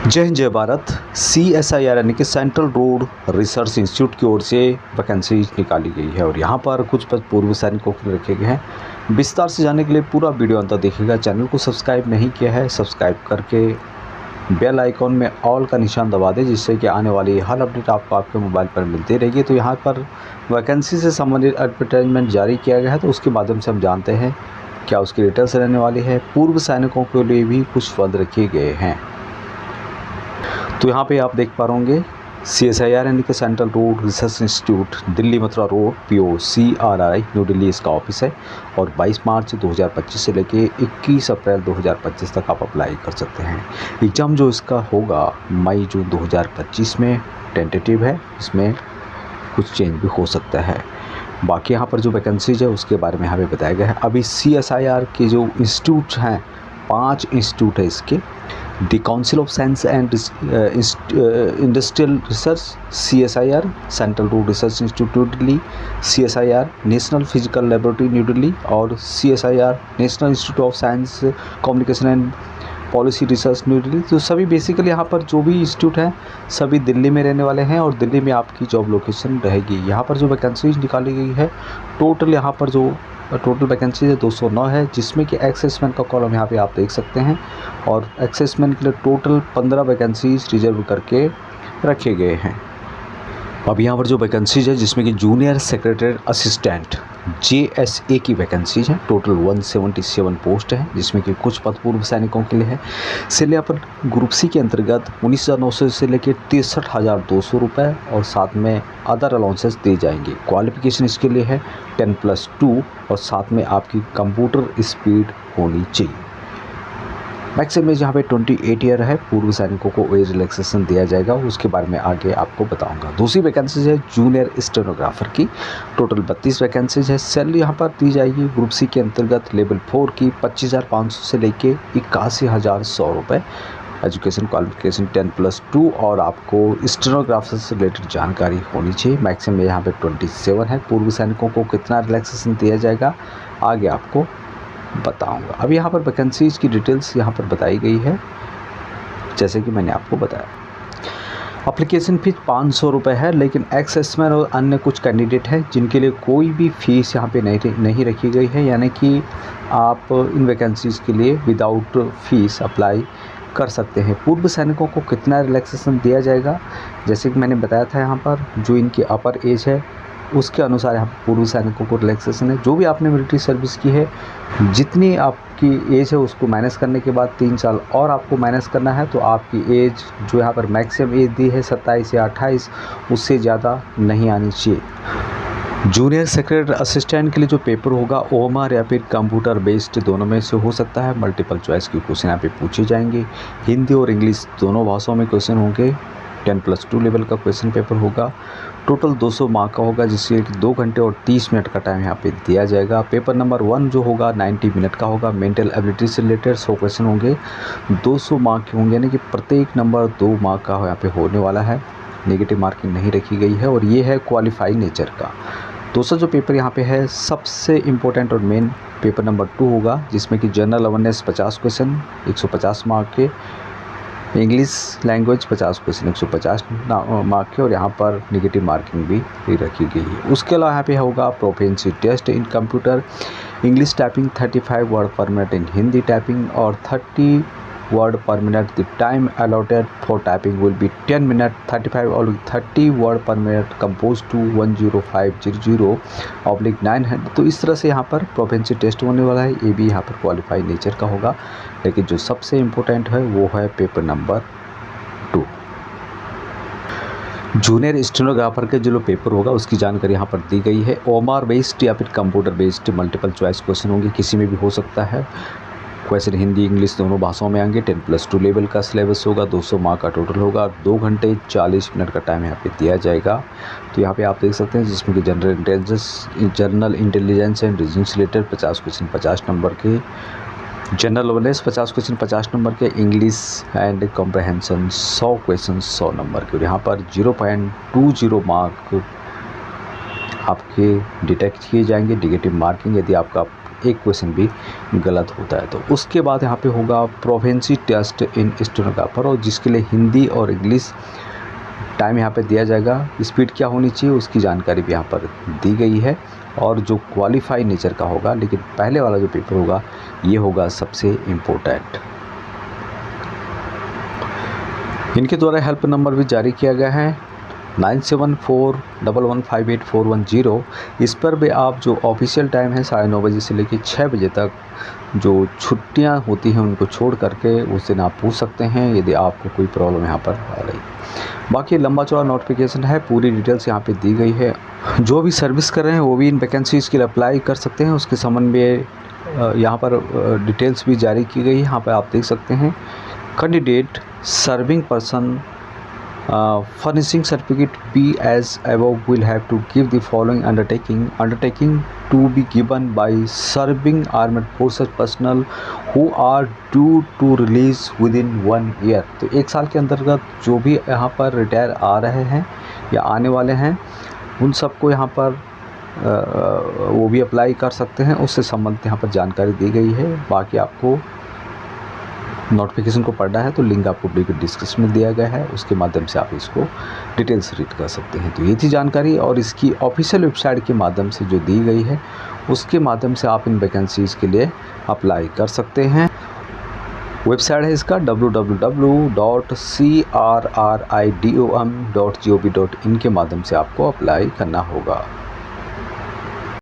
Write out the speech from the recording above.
जय हिंद जय भारत। CSIR यानी कि सेंट्रल रोड रिसर्च इंस्टीट्यूट की ओर से वैकेंसी निकाली गई है और यहाँ पर कुछ पद पूर्व सैनिकों के लिए रखे गए हैं। विस्तार से जानने के लिए पूरा वीडियो अंत देखिएगा। चैनल को सब्सक्राइब नहीं किया है, सब्सक्राइब करके बेल आइकॉन में ऑल का निशान दबा दें, जिससे कि आने वाली हर अपडेट आपको आपके मोबाइल पर मिलती रहेगी। तो यहाँ पर वैकेंसी से संबंधित एडवर्टाइजमेंट जारी किया गया है, तो उसके माध्यम से हम जानते हैं क्या उसकी डिटेल्स रहने वाली है। पूर्व सैनिकों के लिए भी कुछ पद रखे गए हैं। तो यहाँ पे आप देख पा रहे होंगे CSIR यानी कि central road research institute, Delhi Mathura road, PO CRI, new Delhi इसका ऑफिस है। और 22 मार्च 2025 से लेके 21 अप्रैल 2025 तक आप अप्लाई कर सकते हैं। एग्ज़ाम जो इसका होगा मई जून 2025 में टेंटेटिव है, इसमें कुछ चेंज भी हो सकता है। बाकी यहाँ पर जो वैकेंसीज है उसके बारे में यहाँ पे बताया गया है। अभी CSIR के जो इंस्टीट्यूट हैं, 5 इंस्टीट्यूट है इसके। The council of science and industrial research CSIR, central road research institute Delhi CSIR, national physical laboratory new Delhi और CSIR national institute of science communication and policy research new Delhi. तो सभी बेसिकली यहाँ पर जो भी इंस्टीट्यूट हैं सभी दिल्ली में रहने वाले हैं और दिल्ली में आपकी जॉब लोकेशन रहेगी। यहाँ पर जो वैकेंसीज निकाली गई है टोटल, यहाँ पर जो टोटल वैकेंसी है 209 है, जिसमें कि एक्सेसमेंट का कॉलम यहाँ पे आप देख सकते हैं। और एक्सेसमेंट के लिए टोटल 15 वैकेंसीज रिजर्व करके रखे गए हैं। अब यहाँ पर जो वैकेंसीज है जिसमें कि जूनियर सेक्रेटरी असिस्टेंट JSA की वैकेंसीज हैं, टोटल 177 पोस्ट हैं, जिसमें कि कुछ पद पूर्व सैनिकों के लिए है। सिलेपर ग्रुप C के अंतर्गत 19,900 से लेकर 63,200 रुपये और साथ में अदर अलाउंसेस दिए जाएंगे। क्वालिफिकेशन इसके लिए है 10+2 और साथ में आपकी कंप्यूटर स्पीड होनी चाहिए। मैक्सिमम एज यहाँ पे 28 ईयर है। पूर्व सैनिकों को एज रिलैक्सेशन दिया जाएगा, उसके बारे में आगे आपको बताऊंगा। दूसरी वैकेंसीज है जूनियर स्टेनोग्राफर की, टोटल 32 वैकेंसीज है। सैलरी यहाँ पर दी जाएगी ग्रुप C के अंतर्गत लेवल 4 की 25,500 से लेके 81,100 रुपये। एजुकेशन क्वालिफिकेशन 10+2 और आपको स्टेनोग्राफर से रिलेटेड जानकारी होनी चाहिए। मैक्सिमम यहाँ पे 27 है। पूर्व सैनिकों को कितना रिलैक्सेशन दिया जाएगा आगे आपको बताऊंगा। अब यहाँ पर वैकेंसीज की डिटेल्स यहाँ पर बताई गई है, जैसे कि मैंने आपको बताया। एप्लीकेशन फ़ीस 500 रुपये है, लेकिन एक्सेसमेंट और अन्य कुछ कैंडिडेट हैं जिनके लिए कोई भी फ़ीस यहाँ पे नहीं रखी गई है, यानी कि आप इन वैकेंसीज़ के लिए विदाउट फीस अप्लाई कर सकते हैं। पूर्व सैनिकों को कितना रिलैक्सेशन दिया जाएगा, जैसे कि मैंने बताया था, यहाँ पर जो इनकी अपर एज है उसके अनुसार यहाँ पूर्व सैनिकों को रिलैक्सेशन है। जो भी आपने मिलिट्री सर्विस की है, जितनी आपकी एज है उसको माइनस करने के बाद 3 साल और आपको माइनस करना है, तो आपकी एज जो यहाँ पर मैक्सिमम एज दी है 27 या 28, उससे ज़्यादा नहीं आनी चाहिए। जूनियर सेक्रेटरी असिस्टेंट के लिए जो पेपर होगा OMR या फिर कंप्यूटर बेस्ड, दोनों में से हो सकता है। मल्टीपल चॉइस के क्वेश्चन यहाँ पे पूछे जाएंगे। हिंदी और इंग्लिश दोनों भाषाओं में क्वेश्चन होंगे। 10+2 लेवल का क्वेश्चन पेपर होगा। टोटल 200 मार्क का होगा, जिससे 2 घंटे और 30 मिनट का टाइम यहाँ पे दिया जाएगा। पेपर नंबर 1 जो होगा 90 मिनट का होगा। मेंटल एबिलिटी से रिलेटेड 100 क्वेश्चन होंगे, 200 मार्क के होंगे, यानी कि प्रत्येक नंबर 2 मार्क का यहाँ पे होने वाला है। नेगेटिव मार्किंग नहीं रखी गई है और ये है क्वालिफाई नेचर का। दूसरा जो पेपर यहाँ पे है सबसे इम्पोर्टेंट और मेन पेपर नंबर 2 होगा, जिसमें कि जनरल अवेयरनेस 50 क्वेश्चन 150 मार्क के, इंग्लिश लैंग्वेज 50 क्वेश्चन 150 मार्क के, और यहाँ पर नेगेटिव मार्किंग भी रखी गई है। उसके अलावा यहाँ पे होगा proficiency test in computer, English typing 35 word per minute in Hindi typing और 30 word per minute. The time allotted for typing will be 10 minute. 35 और 30 word per minute compose to 10500/900। तो इस तरह से यहाँ पर प्रोफिशिएंसी टेस्ट होने वाला है। ये भी यहाँ पर क्वालिफाई नेचर का होगा, लेकिन जो सबसे इम्पोर्टेंट है वो है पेपर नंबर 2। जूनियर स्टेनोग्राफर के जो पेपर होगा उसकी जानकारी यहाँ पर दी गई है। OMR बेस्ड या फिर computer based multiple choice question होंगे, किसी में भी हो सकता है। क्वेश्चन हिंदी इंग्लिश दोनों भाषाओं में आएंगे। 10+2 लेवल का सिलेबस होगा, 200 मार्क का टोटल होगा, 2 घंटे 40 मिनट का टाइम यहाँ पे दिया जाएगा। तो यहाँ पे आप देख सकते हैं, जिसमें कि जनरल इंटेलिजेंस एंड रीजनिंग से रिलेटेड 50 क्वेश्चन 50 नंबर के, जनरल अवेयरनेस 50 क्वेश्चन 50 नंबर के, English and comprehension 100 question 100 number के। और यहाँ पर 0.20 मार्क आपके डिटेक्ट किए जाएंगे। नेगेटिव मार्किंग यदि आपका एक क्वेश्चन भी गलत होता है। तो उसके बाद यहाँ पे होगा प्रोफिशिएंसी टेस्ट इन स्टेनोग्राफर, और जिसके लिए हिंदी और इंग्लिश टाइम यहाँ पे दिया जाएगा। स्पीड क्या होनी चाहिए उसकी जानकारी भी यहाँ पर दी गई है, और जो क्वालिफाई नेचर का होगा, लेकिन पहले वाला जो पेपर होगा ये होगा सबसे इम्पोर्टेंट। इनके द्वारा हेल्प नंबर भी जारी किया गया है 9741158410। इस पर भी आप जो ऑफिशियल टाइम है 9:30 बजे से लेकर 6 बजे तक, जो छुट्टियां होती हैं उनको छोड़ करके उस दिन आप पूछ सकते हैं यदि आपको कोई प्रॉब्लम यहाँ पर आ रही। बाकी लंबा चौड़ा नोटिफिकेशन है, पूरी डिटेल्स यहाँ पे दी गई है। जो भी सर्विस कर रहे हैं वो भी इन वैकेंसीज़ के लिए अप्लाई कर सकते हैं। उसके संबंध में यहाँ पर डिटेल्स भी जारी की गई है, यहाँ पर आप देख सकते हैं। Candidate serving person furnishing certificate B as above will have to give the following undertaking to be given by serving armed forces personnel who are due to release within 1 year। तो 1 साल के अंतर्गत जो भी यहाँ पर रिटायर आ रहे हैं या आने वाले हैं उन सबको यहाँ पर वो भी अप्लाई कर सकते हैं। उससे संबंधित यहाँ पर जानकारी दी गई है। बाकी आपको नोटिफिकेशन को पढ़ना है तो लिंक आपको वीडियो के डिस्क्रिप्शन में दिया गया है, उसके माध्यम से आप इसको डिटेल्स रीड कर सकते हैं। तो ये थी जानकारी, और इसकी ऑफिशियल वेबसाइट के माध्यम से जो दी गई है उसके माध्यम से आप इन वैकेंसीज़ के लिए अप्लाई कर सकते हैं। वेबसाइट है इसका www.crridom.gov.in के माध्यम से आपको अप्लाई करना होगा।